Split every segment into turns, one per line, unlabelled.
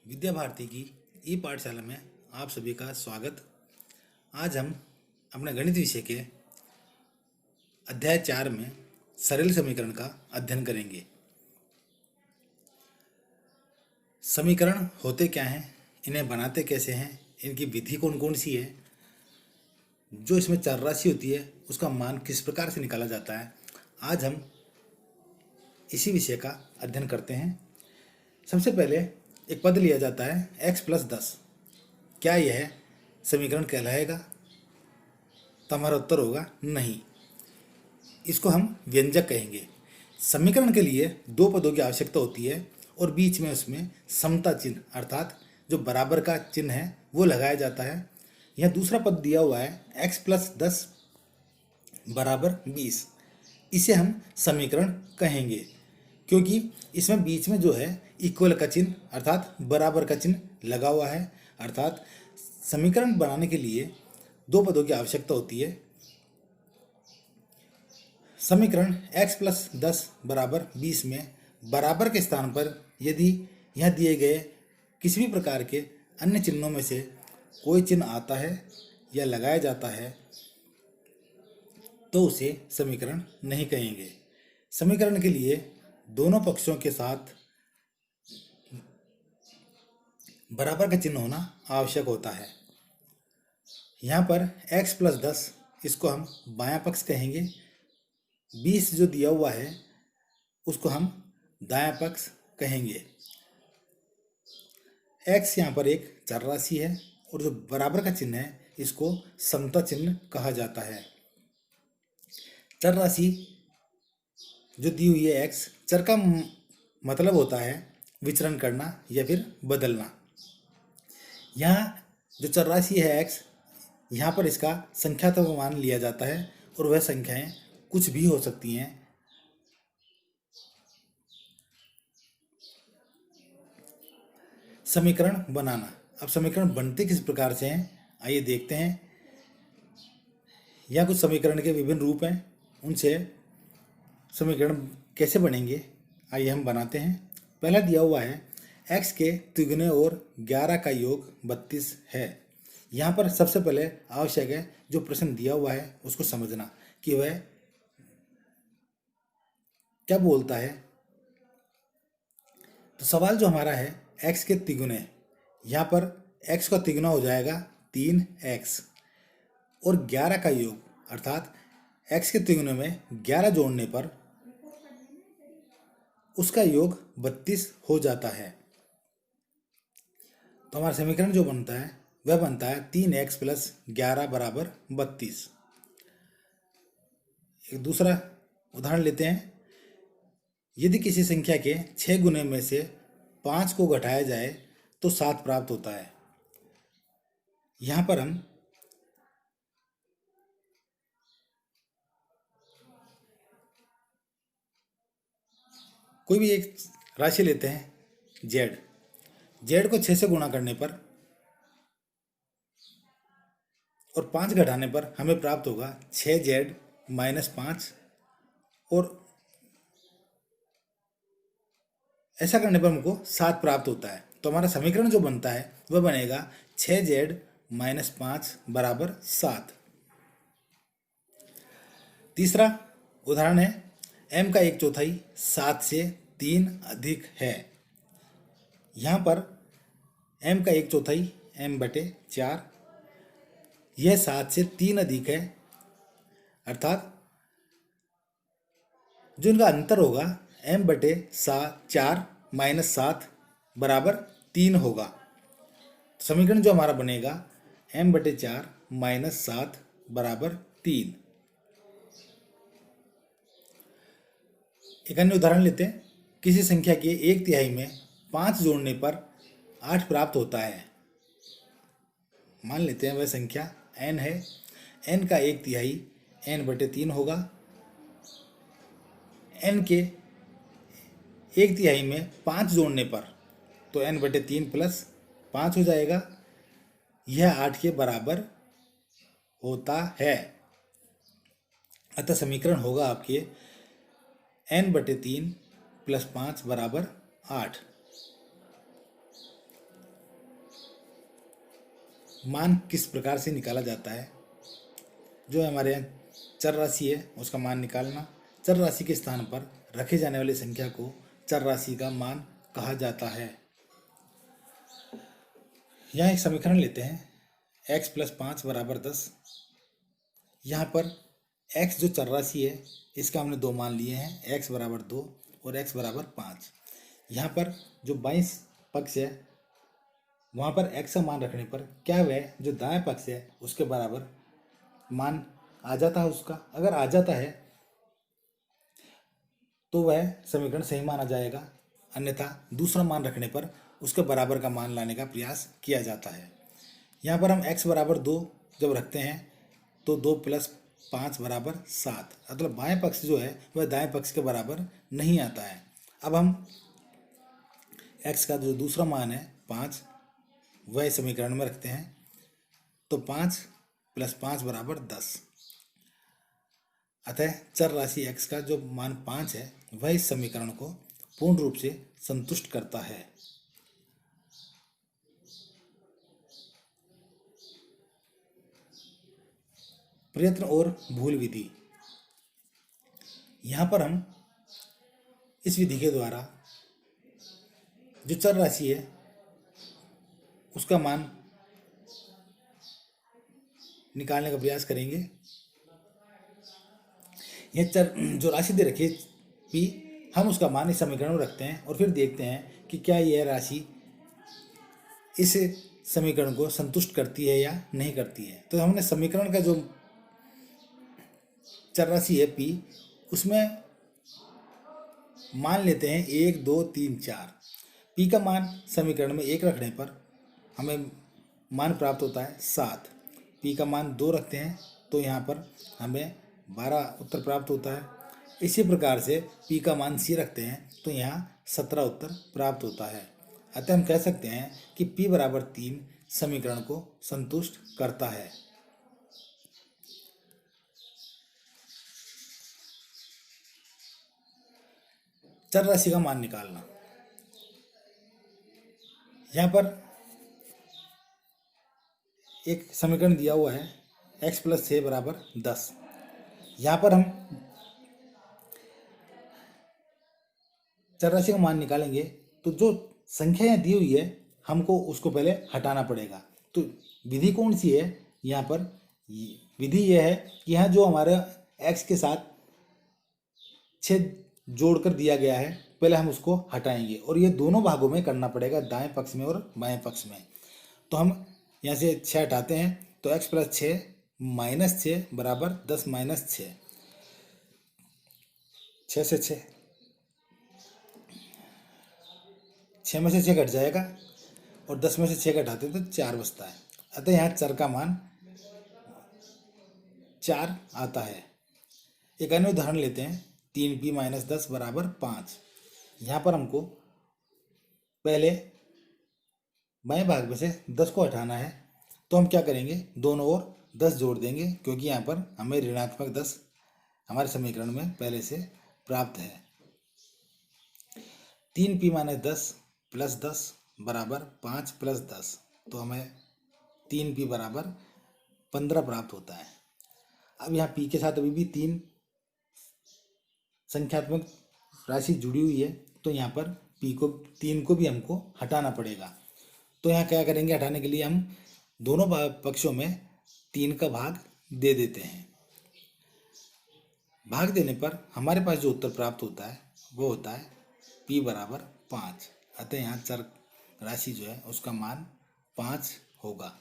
विद्या भारती की ई पाठशाला में आप सभी का स्वागत। आज हम अपने गणित विषय के अध्याय 4 में सरल समीकरण का अध्ययन करेंगे। समीकरण होते क्या हैं, इन्हें बनाते कैसे हैं, इनकी विधि कौन कौन सी है, जो इसमें चर राशि होती है उसका मान किस प्रकार से निकाला जाता है, आज हम इसी विषय का अध्ययन करते हैं। सबसे पहले एक पद लिया जाता है x+10। क्या यह समीकरण कहलाएगा? तो हमारा उत्तर होगा नहीं, इसको हम व्यंजक कहेंगे। समीकरण के लिए दो पदों की आवश्यकता होती है और बीच में उसमें समता चिन्ह अर्थात जो बराबर का चिन्ह है वो लगाया जाता है। यह दूसरा पद दिया हुआ है x+10 बराबर 20। इसे हम समीकरण कहेंगे क्योंकि इसमें बीच में जो है इक्वल का चिन्ह अर्थात बराबर का चिन्ह लगा हुआ है। अर्थात समीकरण बनाने के लिए दो पदों की आवश्यकता होती है। समीकरण x+10 बराबर 20 में बराबर के स्थान पर यदि यह दिए गए किसी भी प्रकार के अन्य चिन्हों में से कोई चिन्ह आता है या लगाया जाता है तो उसे समीकरण नहीं कहेंगे। समीकरण के लिए दोनों पक्षों के साथ बराबर का चिन्ह होना आवश्यक होता है। यहाँ पर x+10 इसको हम बायां पक्ष कहेंगे, 20 जो दिया हुआ है उसको हम दायां पक्ष कहेंगे। x यहाँ पर एक चर राशि है और जो बराबर का चिन्ह है इसको समता चिन्ह कहा जाता है। चर राशि जो दी हुई है x, चर का मतलब होता है विचरण करना या फिर बदलना। यहाँ जो चर राशि है x, यहाँ पर इसका संख्यात्मक मान लिया जाता है और वह संख्याएं कुछ भी हो सकती हैं। समीकरण बनाना। अब समीकरण बनते किस प्रकार से हैं आइए देखते हैं। यहाँ कुछ समीकरण के विभिन्न रूप हैं, उनसे समीकरण कैसे बनेंगे आइए हम बनाते हैं। पहला दिया हुआ है x के तिगुने और 11 का योग 32 है। यहाँ पर सबसे पहले आवश्यक है जो प्रश्न दिया हुआ है उसको समझना कि वह क्या बोलता है। तो सवाल जो हमारा है x के तिगुने, यहाँ पर x का तिगुना हो जाएगा 3x और 11 का योग अर्थात x के तिगुने में 11 जोड़ने पर उसका योग 32 हो जाता है। तो हमारा समीकरण जो बनता है वह बनता है 3x + 11 बराबर 32। एक दूसरा उदाहरण लेते हैं। यदि किसी संख्या के 6 गुने में से 5 को घटाया जाए तो 7 प्राप्त होता है। यहाँ पर हम कोई भी एक राशि लेते हैं z को 6 से गुणा करने पर और 5 घटाने पर हमें प्राप्त होगा 6z - 5 और ऐसा करने पर हमको 7 प्राप्त होता है। तो हमारा समीकरण जो बनता है वह बनेगा 6z - 5 बराबर 7। तीसरा उदाहरण है m का 1/4 7 से 3 अधिक है। यहाँ पर m का 1/4 m/4 यह 7 से 3 अधिक है अर्थात जो इनका अंतर होगा m/4 - 7 बराबर 3 होगा। समीकरण जो हमारा बनेगा m/4 - 7 बराबर 3। एक अन्य उदाहरण लेते हैं। किसी संख्या के 1/3 में 5 जोड़ने पर 8 प्राप्त होता है। मान लेते हैं वह संख्या n है। n का 1/3 n/3 होगा। n के 1/3 में 5 जोड़ने पर तो n/3 + 5 हो जाएगा। यह 8 के बराबर होता है। अतः समीकरण होगा आपके n/3 + 5 बराबर 8। मान किस प्रकार से निकाला जाता है। जो हमारे यहाँ चर राशि है उसका मान निकालना। चर राशि के स्थान पर रखे जाने वाली संख्या को चर राशि का मान कहा जाता है। यहाँ एक समीकरण लेते हैं, x + 5 = 10। यहाँ पर x जो चर राशि है इसका हमने दो मान लिए हैं, x = 2 और x = 5। यहाँ पर जो बाईं पक्ष है वहाँ पर x का मान रखने पर क्या वह जो दाएं पक्ष है उसके बराबर मान आ जाता है उसका। अगर आ जाता है तो वह समीकरण सही माना जाएगा, अन्यथा दूसरा मान रखने पर उसके बराबर का मान लाने का प्रयास किया जाता है। यहाँ पर हम x = 2 जब रखते हैं तो 2 + 5 = 7, मतलब बाएं पक्ष जो है वह दाएं पक्ष के बराबर नहीं आता है। अब हम x का जो दूसरा मान है 5 वह समीकरण में रखते हैं, तो 5 + 5 = 10। अतः चर राशि x का जो मान 5 है वह इस समीकरण को पूर्ण रूप से संतुष्ट करता है। प्रयत्न और भूल विधि। यहाँ पर हम इस विधि के द्वारा जो चर राशि है उसका मान निकालने का प्रयास करेंगे। यह चर जो राशि दे रखी है p, हम उसका मान इस समीकरण में रखते हैं और फिर देखते हैं कि क्या यह राशि इस समीकरण को संतुष्ट करती है या नहीं करती है। तो हमने समीकरण का जो चर राशि है p, उसमें मान लेते हैं 1 2 3 4। p का मान समीकरण में 1 रखने पर हमें मान प्राप्त होता है 7। p का मान 2 रखते हैं तो यहाँ पर हमें 12 उत्तर प्राप्त होता है। इसी प्रकार से p का मान c रखते हैं तो यहाँ 17 उत्तर प्राप्त होता है। अतः हम कह सकते हैं कि p = 3 समीकरण को संतुष्ट करता है। चर राशि का मान निकालना। यहाँ पर एक समीकरण दिया हुआ है x + 6 = 10। यहाँ पर हम चर राशि का मान निकालेंगे तो जो संख्या यहाँ दी हुई है हमको उसको पहले हटाना पड़ेगा। तो विधि कौन सी है, यहाँ पर विधि यह है कि यहाँ जो हमारा x के साथ 6 जोड़कर दिया गया है पहले हम उसको हटाएंगे और ये दोनों भागों में करना पड़ेगा, दाएं पक्ष में और बाएं पक्ष में। तो हम यहाँ से 6 हटाते हैं तो x + 6 - 6 = 10 - 6। 6 से 6 में से 6 घट जाएगा और 10 में से 6 घटाते तो 4 बचता है। अतः यहाँ चर का मान 4 आता है। एक अन्य उदाहरण लेते हैं, 3p - 10 = 5। यहाँ पर हमको पहले बाएं भाग में से 10 को हटाना है तो हम क्या करेंगे, दोनों ओर 10 जोड़ देंगे क्योंकि यहाँ पर हमें ऋणात्मक 10 हमारे समीकरण में पहले से प्राप्त है। 3p - 10 + 10 = 5 + 10, तो हमें 3p = 15 प्राप्त होता है। अब यहाँ p के साथ अभी भी 3 संख्यात्मक राशि जुड़ी हुई है तो यहाँ पर p को 3 को भी हमको हटाना पड़ेगा। तो यहाँ क्या करेंगे, हटाने के लिए हम दोनों पक्षों में 3 का भाग दे देते हैं। भाग देने पर हमारे पास जो उत्तर प्राप्त होता है वो होता है p = 5। अतः यहाँ चर राशि जो है उसका मान 5 होगा।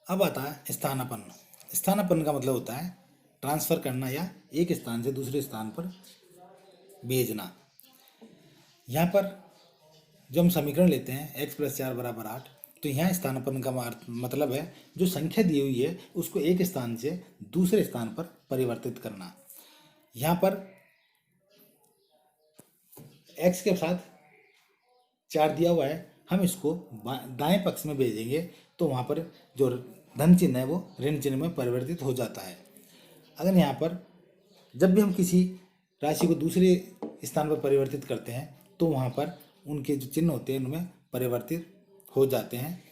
अब आता है स्थानापन्न। स्थानापन्न का मतलब होता है ट्रांसफर करना या एक स्थान से दूसरे स्थान पर भेजना। यहाँ पर जब हम समीकरण लेते हैं x + 4 = 8, तो यहाँ स्थानापन्न का मतलब है जो संख्या दी हुई है उसको एक स्थान से दूसरे स्थान पर परिवर्तित करना। यहाँ पर x के साथ 4 दिया हुआ है, हम इसको दाएं पक्ष में भेजेंगे तो वहाँ पर जो धन चिन्ह है वो ऋण चिन्ह में परिवर्तित हो जाता है। अगर यहाँ पर जब भी हम किसी राशि को दूसरे स्थान पर परिवर्तित करते हैं तो वहाँ पर उनके जो चिन्ह होते हैं उनमें परिवर्तित हो जाते हैं।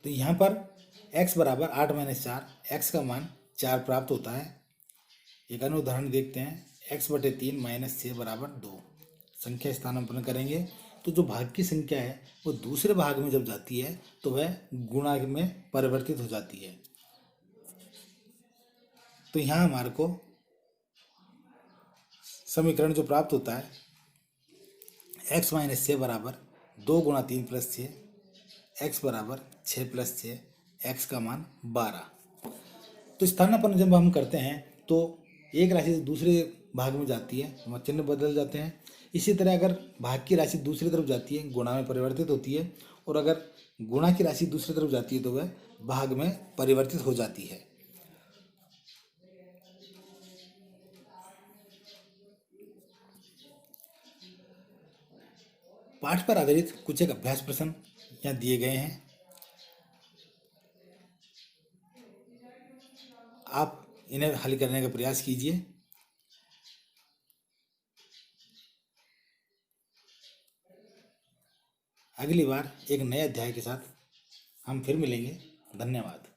तो यहाँ पर x बराबर 8-4, x का मान 4 प्राप्त होता है। एक अन्य उदाहरण देखते हैं, x/3 -6 बराबर 2। संख्या स्थानापन्न करेंगे तो जो भाग की संख्या है वो दूसरे भाग में जब जाती है तो वह गुणा में परिवर्तित हो जाती है। तो यहाँ हमारे को समीकरण जो प्राप्त होता है x - 6 बराबर 2 × 3 + 6, x बराबर 6 + 6, x का मान 12। तो स्थानापन्न जब हम करते हैं तो एक राशि से दूसरे भाग में जाती है, वहाँ चिन्ह बदल जाते हैं। इसी तरह अगर भाग की राशि दूसरी तरफ जाती है गुणा में परिवर्तित होती है, और अगर गुणा की राशि दूसरी तरफ जाती है तो वह भाग में परिवर्तित हो जाती है। पाठ पर आधारित कुछ एक अभ्यास प्रश्न यहाँ दिए गए हैं। आप इन्हें हल करने का प्रयास कीजिए। अगली बार एक नए अध्याय के साथ हम फिर मिलेंगे। धन्यवाद।